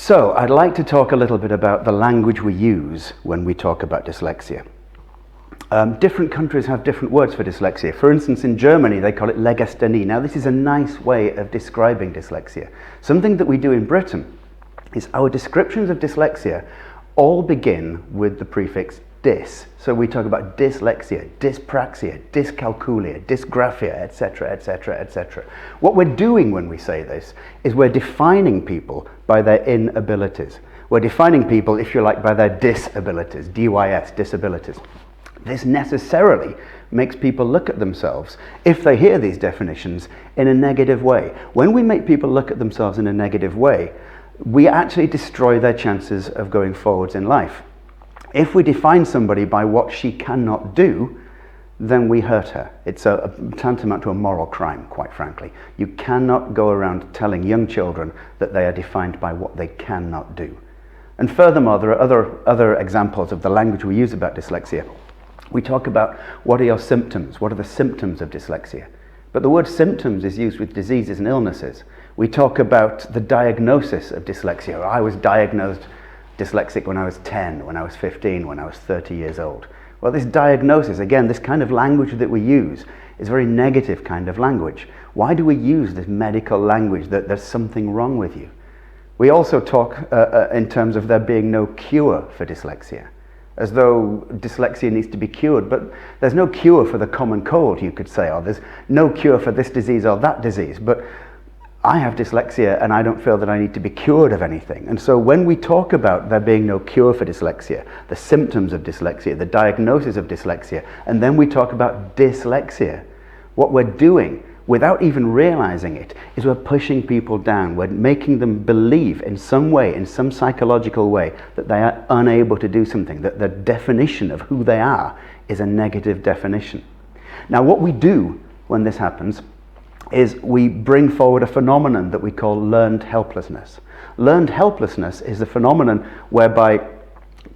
So I'd like to talk a little bit about the language we use when we talk about dyslexia. Different countries have different words for dyslexia. For instance, in Germany, they call it Legasthenie. Now, this is a nice way of describing dyslexia. Something that we do in Britain is our descriptions of dyslexia all begin with the prefix dys. So we talk about dyslexia, dyspraxia, dyscalculia, dysgraphia, etc., etc., etc. What we're doing when we say this is we're defining people by their inabilities. We're defining people, if you like, by their disabilities, DYS, disabilities. This necessarily makes people look at themselves, if they hear these definitions, in a negative way. When we make people look at themselves in a negative way, we actually destroy their chances of going forwards in life. If we define somebody by what she cannot do, then we hurt her. It's a tantamount to a moral crime, quite frankly. You cannot go around telling young children that they are defined by what they cannot do. And furthermore, there are other examples of the language we use about dyslexia. We talk about what are your symptoms, what are the symptoms of dyslexia. But the word symptoms is used with diseases and illnesses. We talk about the diagnosis of dyslexia. I was diagnosed dyslexic when I was 10, when I was 15, when I was 30 years old. Well, this diagnosis, again, this kind of language that we use is a very negative kind of language. Why do we use this medical language that there's something wrong with you? We also talk in terms of there being no cure for dyslexia, as though dyslexia needs to be cured, but there's no cure for the common cold, you could say, or there's no cure for this disease or that disease, but I have dyslexia and I don't feel that I need to be cured of anything. And so when we talk about there being no cure for dyslexia, the symptoms of dyslexia, the diagnosis of dyslexia, and then we talk about dyslexia, what we're doing without even realizing it is we're pushing people down. We're making them believe in some way, in some psychological way, that they are unable to do something, that the definition of who they are is a negative definition. Now, what we do when this happens is we bring forward a phenomenon that we call learned helplessness. Learned helplessness is the phenomenon whereby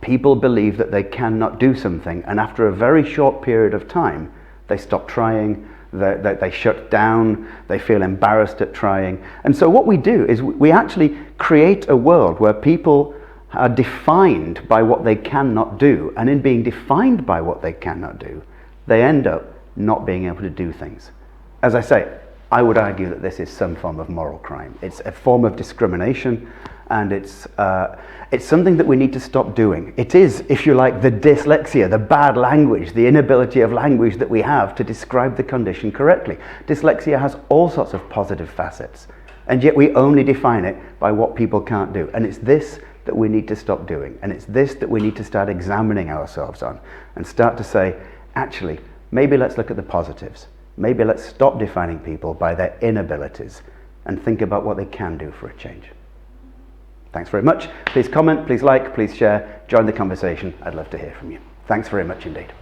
people believe that they cannot do something, and after a very short period of time, they stop trying, they shut down, they feel embarrassed at trying. And so what we do is we actually create a world where people are defined by what they cannot do, and in being defined by what they cannot do, they end up not being able to do things. As I say, I would argue that this is some form of moral crime. It's a form of discrimination, and it's something that we need to stop doing. It is, if you like, the dyslexia, the bad language, the inability of language that we have to describe the condition correctly. Dyslexia has all sorts of positive facets, and yet we only define it by what people can't do. And it's this that we need to stop doing, and it's this that we need to start examining ourselves on, and start to say, actually, maybe let's look at the positives. Maybe let's stop defining people by their inabilities and think about what they can do for a change. Thanks very much. Please comment, please like, please share, join the conversation. I'd love to hear from you. Thanks very much indeed.